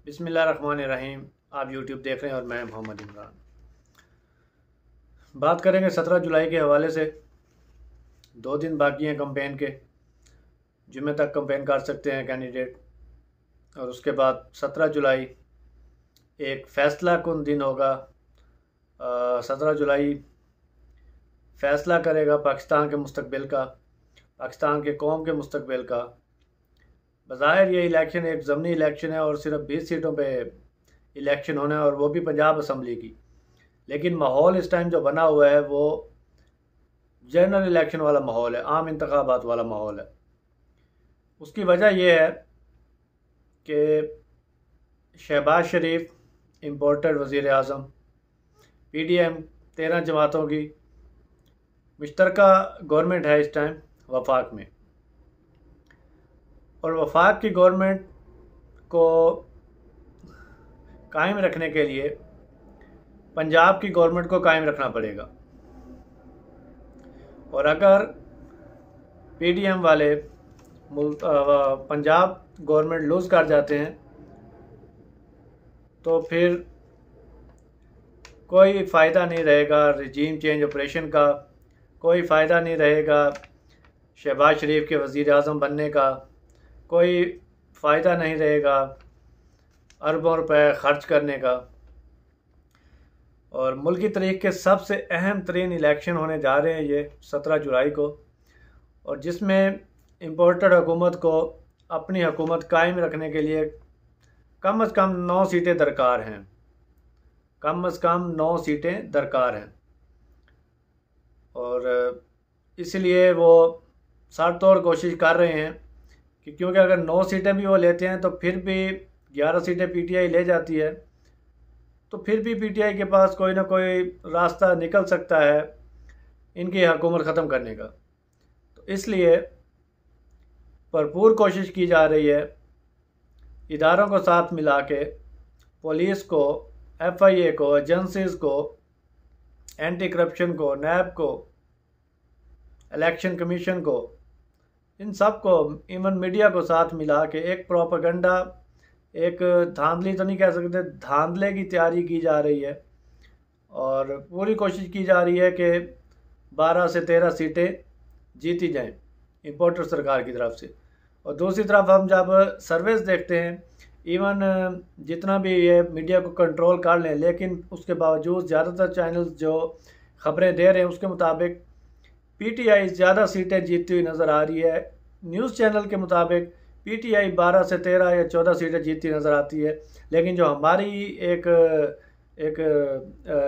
बिस्मिल्लाहिर्रहमानिर्रहीम। आप यूट्यूब देख रहे हैं और मैं मोहम्मद इमरान। बात करेंगे 17 जुलाई के हवाले से। 2 दिन बाकी हैं कंपेन के। जुमे तक कंपेन कर सकते हैं कैंडिडेट, और उसके बाद 17 जुलाई एक फ़ैसला कुन दिन होगा। 17 जुलाई फ़ैसला करेगा पाकिस्तान के मुस्तकबिल का, पाकिस्तान के कौम के मुस्तकबिल का। बज़ाहिर ये इलेक्शन एक ज़मनी इलेक्शन है और सिर्फ 20 सीटों पे इलेक्शन होना है, और वो भी पंजाब असम्बली की। लेकिन माहौल इस टाइम जो बना हुआ है वो जनरल इलेक्शन वाला माहौल है, आम इंतखाबात वाला माहौल है। उसकी वजह यह है कि शहबाज शरीफ इम्पोर्टेड वज़ीर आज़म, PDM 13 जमातों की मुश्तरका गवर्नमेंट है इस टाइम वफाक में, और वफाक की गवर्नमेंट को कायम रखने के लिए पंजाब की गवर्नमेंट को कायम रखना पड़ेगा। और अगर PDM वाले पंजाब गवर्नमेंट लूज़ कर जाते हैं तो फिर कोई फ़ायदा नहीं रहेगा रजीम चेंज ऑपरेशन का, कोई फ़ायदा नहीं रहेगा शहबाज शरीफ के वज़ीर आज़म बनने का, कोई फ़ायदा नहीं रहेगा अरबों रुपए ख़र्च करने का। और मुल्की तारीख़ के सबसे अहम तरीन इलेक्शन होने जा रहे हैं ये 17 जुलाई को, और जिसमें इम्पोर्टेड हुकूमत को अपनी हुकूमत कायम रखने के लिए कम से कम 9 सीटें दरकार हैं, कम से कम 9 सीटें दरकार हैं। और इसलिए वो सरतोड़ कोशिश कर रहे हैं कि क्योंकि अगर 9 सीटें भी वो लेते हैं तो फिर भी 11 सीटें PTI ले जाती है, तो फिर भी PTI के पास कोई ना कोई रास्ता निकल सकता है इनकी हुकूमत ख़त्म करने का। तो इसलिए भरपूर कोशिश की जा रही है इदारों को साथ मिला के, पुलिस को, FIA को, एजेंसीज़ को, एंटी करप्शन को, NAB को, इलेक्शन कमीशन को, इन सब को, इवन मीडिया को साथ मिला के एक प्रोपेगेंडा, एक धांधली तो नहीं कह सकते, धांधले की तैयारी की जा रही है। और पूरी कोशिश की जा रही है कि 12 से 13 सीटें जीती जाएं इम्पोर्टर सरकार की तरफ से। और दूसरी तरफ हम जब सर्वेस देखते हैं, इवन जितना भी ये मीडिया को कंट्रोल कर लें, लेकिन उसके बावजूद ज़्यादातर चैनल्स जो ख़बरें दे रहे हैं उसके मुताबिक PTI ज़्यादा सीटें जीतती हुई नज़र आ रही है। न्यूज़ चैनल के मुताबिक PTI 12 से 13 या 14 सीटें जीतती नज़र आती है। लेकिन जो हमारी एक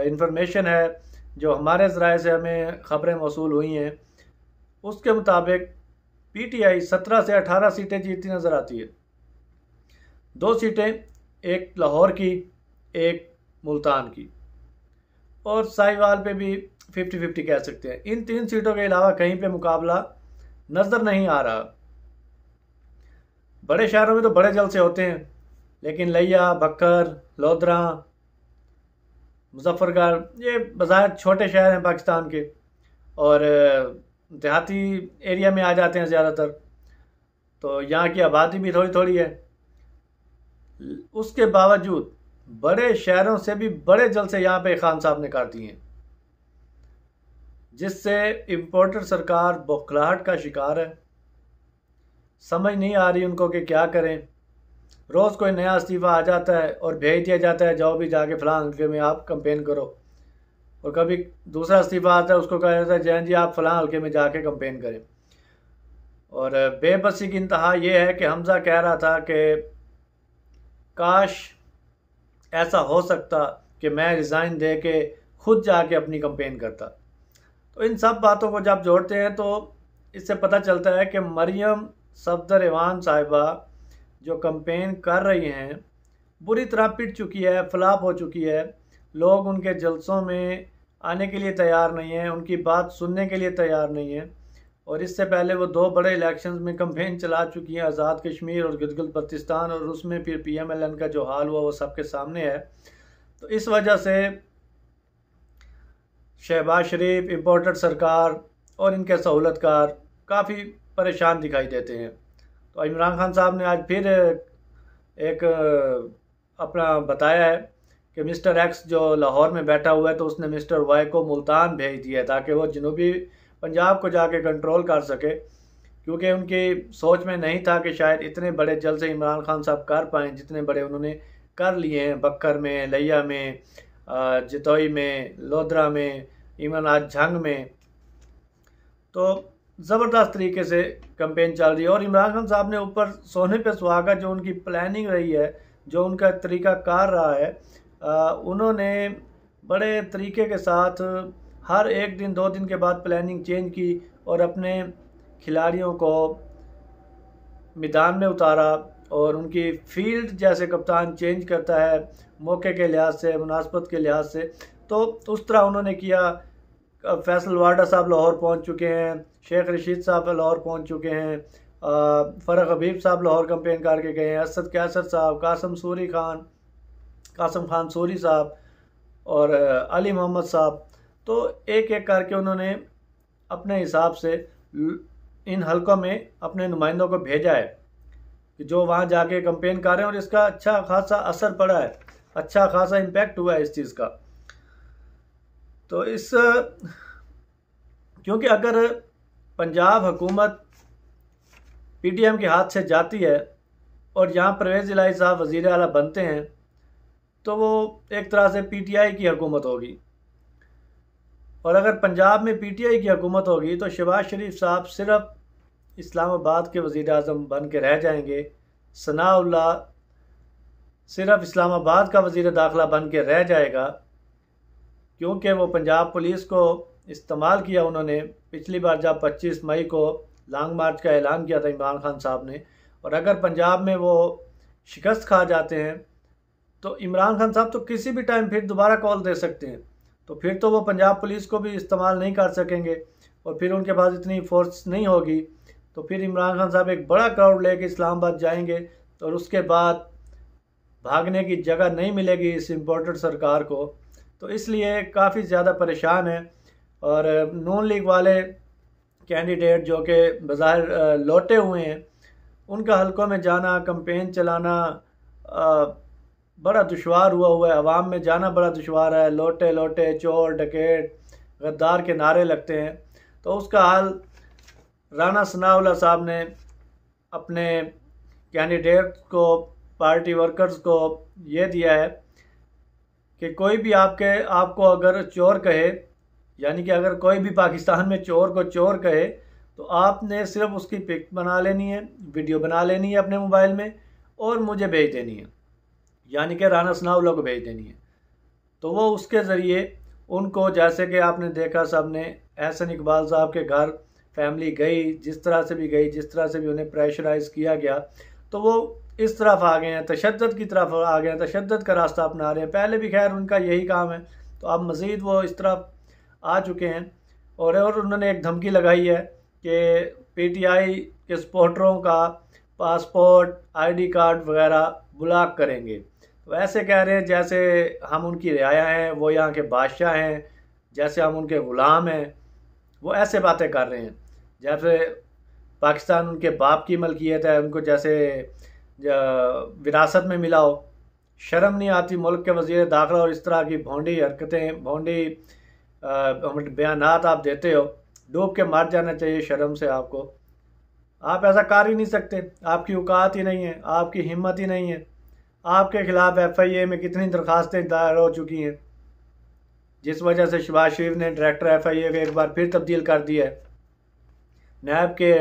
इंफॉर्मेशन है, जो हमारे ज़राए से हमें ख़बरें मौसूल हुई हैं, उसके मुताबिक PTI 17 से 18 सीटें जीतती नज़र आती है। 2 सीटें, एक लाहौर की, एक मुल्तान की, और साहिवाल पे भी 50-50 कह सकते हैं। इन 3 सीटों के अलावा कहीं पे मुकाबला नज़र नहीं आ रहा। बड़े शहरों में तो बड़े जलसे होते हैं, लेकिन लिया, बक्कर, लोधरा, मुजफ्फरगढ़, ये बज़ाहिर छोटे शहर हैं पाकिस्तान के, और देहाती एरिया में आ जाते हैं ज़्यादातर, तो यहाँ की आबादी भी थोड़ी थोड़ी है। उसके बावजूद बड़े शहरों से भी बड़े जलसे यहाँ पे खान साहब ने कर दिए हैं, जिससे इम्पोर्टर सरकार बौखलाहट का शिकार है। समझ नहीं आ रही उनको कि क्या करें। रोज़ कोई नया इस्तीफ़ा आ जाता है और भेज दिया जाता है, जाओ भी जाके फ़लाँ हल्के में आप कंपेन करो। और कभी दूसरा इस्तीफ़ा आता है, उसको कहा जाता है जैन जी आप फ़लाँ हल्के में जाके कंपेन करें। और बेबसी की इंतहा ये है कि हमज़ा कह रहा था कि काश ऐसा हो सकता कि मैं रिज़ाइन दे के खुद जाके अपनी कंपेन करता। तो इन सब बातों को जब जोड़ते हैं तो इससे पता चलता है कि मरियम सफदर ईवान साहिबा जो कंपेन कर रही हैं बुरी तरह पिट चुकी है, फ्लॉप हो चुकी है। लोग उनके जलसों में आने के लिए तैयार नहीं हैं, उनकी बात सुनने के लिए तैयार नहीं हैं। और इससे पहले वो 2 बड़े इलेक्शंस में कंपेन चला चुकी हैं, आज़ाद कश्मीर और गिलगित बल्तिस्तान, और उसमें फिर PMLN का जो हाल हुआ वो सबके सामने है। तो इस वजह से शहबाज शरीफ, इम्पोर्टेड सरकार और इनके सहूलतकार काफ़ी परेशान दिखाई देते हैं। तो इमरान खान साहब ने आज फिर एक अपना बताया है कि मिस्टर एक्स जो लाहौर में बैठा हुआ है तो उसने मिस्टर वाई को मुल्तान भेज दिया है ताकि वो जनूबी पंजाब को जाके कंट्रोल कर सके, क्योंकि उनकी सोच में नहीं था कि शायद इतने बड़े जलसे इमरान खान साहब कर पाएँ जितने बड़े उन्होंने कर लिए हैं। बक्कर में, लिया में, जतोई में, लोधरा में, इवन आज झंग में। तो ज़बरदस्त तरीके से कैंपेन चल रही है और इमरान खान साहब ने ऊपर सोने पे सुहागा जो उनकी प्लानिंग रही है, जो उनका तरीका कार रहा है, उन्होंने बड़े तरीके के साथ हर एक दिन 2 दिन के बाद प्लानिंग चेंज की और अपने खिलाड़ियों को मैदान में उतारा और उनकी फील्ड जैसे कप्तान चेंज करता है मौके के लिहाज से, मुनासबत के लिहाज से, तो उस तरह उन्होंने किया। फैसल वाडा साहब लाहौर पहुंच चुके हैं, शेख रशीद साहब लाहौर पहुंच चुके हैं, फ़रक हबीब साहब लाहौर कैंपेन करके गए हैं, असद कैसर साहब, कासम खान सूरी साहब और अली मोहम्मद साहब। तो एक एक करके उन्होंने अपने हिसाब से इन हलकों में अपने नुमाइंदों को भेजा है कि जो वहाँ जाके कैंपेन कर रहे हैं और इसका अच्छा खासा असर पड़ा है, अच्छा खासा इम्पैक्ट हुआ है इस चीज़ का। तो इस क्योंकि अगर पंजाब हुकूमत पीटीएम के हाथ से जाती है और यहाँ परवेज़ इलाही साहब वज़ीर आला बनते हैं तो वो एक तरह से पीटीआई की हुकूमत होगी, और अगर पंजाब में पीटीआई की हुकूमत होगी तो शहबाज शरीफ साहब सिर्फ इस्लामाबाद के वज़ीर आज़म बन के रह जाएंगे, सनाउल्लाह सिर्फ इस्लामाबाद का वज़ीर दाखिला बन के रह जाएगा, क्योंकि वो पंजाब पुलिस को इस्तेमाल किया उन्होंने पिछली बार जब 25 मई को लॉन्ग मार्च का ऐलान किया था इमरान खान साहब ने। और अगर पंजाब में वो शिकस्त खा जाते हैं तो इमरान खान साहब तो किसी भी टाइम फिर दोबारा कॉल दे सकते हैं, तो फिर तो वो पंजाब पुलिस को भी इस्तेमाल नहीं कर सकेंगे और फिर उनके पास इतनी फोर्स नहीं होगी। तो फिर इमरान खान साहब एक बड़ा क्राउड लेके इस्लामाबाद जाएंगे और उसके बाद भागने की जगह नहीं मिलेगी इस इम्पोर्टेड सरकार को। तो इसलिए काफ़ी ज़्यादा परेशान है। और नून लीग वाले कैंडिडेट जो कि बज़ाहिर लौटे हुए हैं, उनका हलकों में जाना, कैंपेन चलाना बड़ा दुश्वार हुआ है। अवाम में जाना बड़ा दुश्वार है। लौटे लौटे, चोर, डकैत, गद्दार के नारे लगते हैं। तो उसका हाल राना सनाउल्लाह साहब ने अपने कैंडिडेट को, पार्टी वर्कर्स को ये दिया है कि कोई भी आपको अगर चोर कहे, यानी कि अगर कोई भी पाकिस्तान में चोर को चोर कहे तो आपने सिर्फ उसकी पिक बना लेनी है, वीडियो बना लेनी है अपने मोबाइल में और मुझे भेज देनी है, यानी कि राना सनाउल्लाह को भेज देनी है। तो वो उसके ज़रिए उनको, जैसे कि आपने देखा सबने, एहसन इकबाल साहब के घर फैमिली गई, जिस तरह से भी गई, जिस तरह से भी उन्हें प्रेशराइज़ किया गया, तो वो इस तरफ आ गए हैं, तशद्दुद की तरफ आ गए हैं, तशद्दुद का रास्ता अपना रहे हैं। पहले भी खैर उनका यही काम है, तो अब मज़ीद वो इस तरफ आ चुके हैं। और उन्होंने एक धमकी लगाई है कि पीटीआई के सपोर्टरों का पासपोर्ट, आईडी कार्ड वगैरह ब्लॉक करेंगे। तो ऐसे कह रहे हैं जैसे हम उनकी रियाया हैं, वो यहाँ के बादशाह हैं, जैसे हम उनके ग़ुलाम हैं। वो ऐसे बातें कर रहे हैं जैसे पाकिस्तान उनके बाप की मलकियत है, उनको जैसे विरासत में मिला हो। शर्म नहीं आती मुल्क के वज़ीर दाखिला और इस तरह की भोंडी हरकतें, भोंडी बयानात आप देते हो। डूब के मार जाना चाहिए शर्म से आपको। आप ऐसा कर ही नहीं सकते, आपकी औकात ही नहीं है, आपकी हिम्मत ही नहीं है। आपके खिलाफ FIA में कितनी दरखास्तें दायर हो चुकी हैं, जिस वजह से शहबाज शरीफ ने डायरेक्टर FIA को एक बार फिर तब्दील कर दिया है। नैब के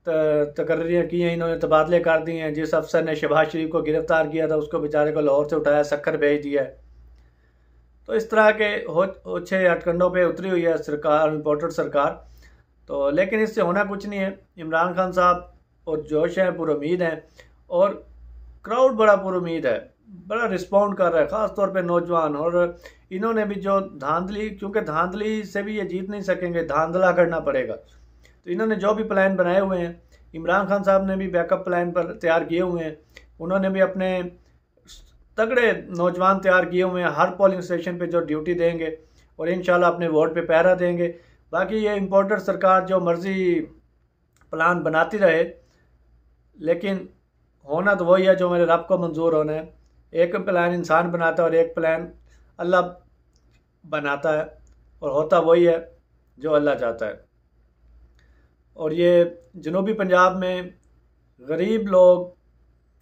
तकर्रियाँ की हैं, इन्होंने तबादले कर दिए हैं। जिस अफसर ने शहबाज शरीफ को गिरफ़्तार किया था उसको बेचारे को लाहौर से उठाया, सक्खर भेज दिया है। तो इस तरह के ओछे हटकंडों पे उतरी हुई है सरकार, इम्पोर्टेड सरकार। तो लेकिन इससे होना कुछ नहीं है। इमरान खान साहब और जोश हैं, पुरुमीद हैं, और क्राउड बड़ा पुरुमीद है, बड़ा रिस्पॉन्ड कर रहा है, ख़ास तौर पे नौजवान। और इन्होंने भी जो धांधली, क्योंकि धांधली से भी ये जीत नहीं सकेंगे, धांधला करना पड़ेगा। तो इन्होंने जो भी प्लान बनाए हुए हैं, इमरान खान साहब ने भी बैकअप प्लान पर तैयार किए हुए हैं। उन्होंने भी अपने तगड़े नौजवान तैयार किए हुए हैं, हर पोलिंग स्टेशन पे जो ड्यूटी देंगे और इंशाल्लाह अपने वोट पे पहरा देंगे। बाकी ये इम्पोर्टेड सरकार जो मर्ज़ी प्लान बनाती रहे, लेकिन होना तो वही है जो मेरे रब को मंजूर होना है। एक प्लान इंसान बनाता है और एक प्लान अल्लाह बनाता है, और होता वही है जो अल्लाह चाहता है। और ये जनूबी पंजाब में गरीब लोग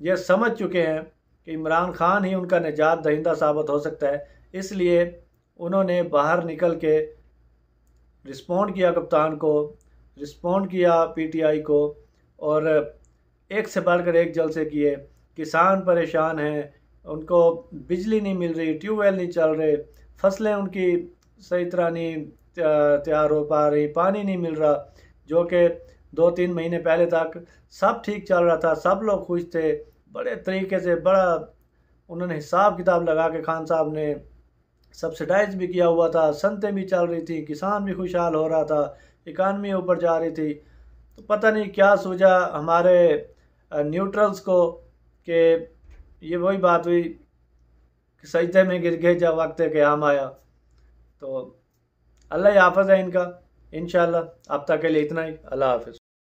ये समझ चुके हैं कि इमरान खान ही उनका निजात दहिंदा साबित हो सकता है, इसलिए उन्होंने बाहर निकल के रिस्पॉन्ड किया कप्तान को, रिस्पॉन्ड किया पीटीआई को, और एक से बढ़कर एक जलसे किए। किसान परेशान हैं, उनको बिजली नहीं मिल रही, ट्यूबवेल नहीं चल रहे, फसलें उनकी सही तरह नहीं तैयार हो पा रही, पानी नहीं मिल रहा, जो कि 2-3 महीने पहले तक सब ठीक चल रहा था, सब लोग खुश थे, बड़े तरीके से बड़ा उन्होंने हिसाब किताब लगा के खान साहब ने सब्सिडाइज भी किया हुआ था, सनतें भी चल रही थी, किसान भी खुशहाल हो रहा था, इकानमी ऊपर जा रही थी। तो पता नहीं क्या सूझा हमारे न्यूट्रल्स को कि ये वही बात हुई कि सजदे में गिर गए जब वक्त क़याम आया। तो अल्लाह ही हाफ़िज़ है इनका, इंशाअल्लाह। अब तक के लिए इतना ही। अल्लाह हाफ़िज़।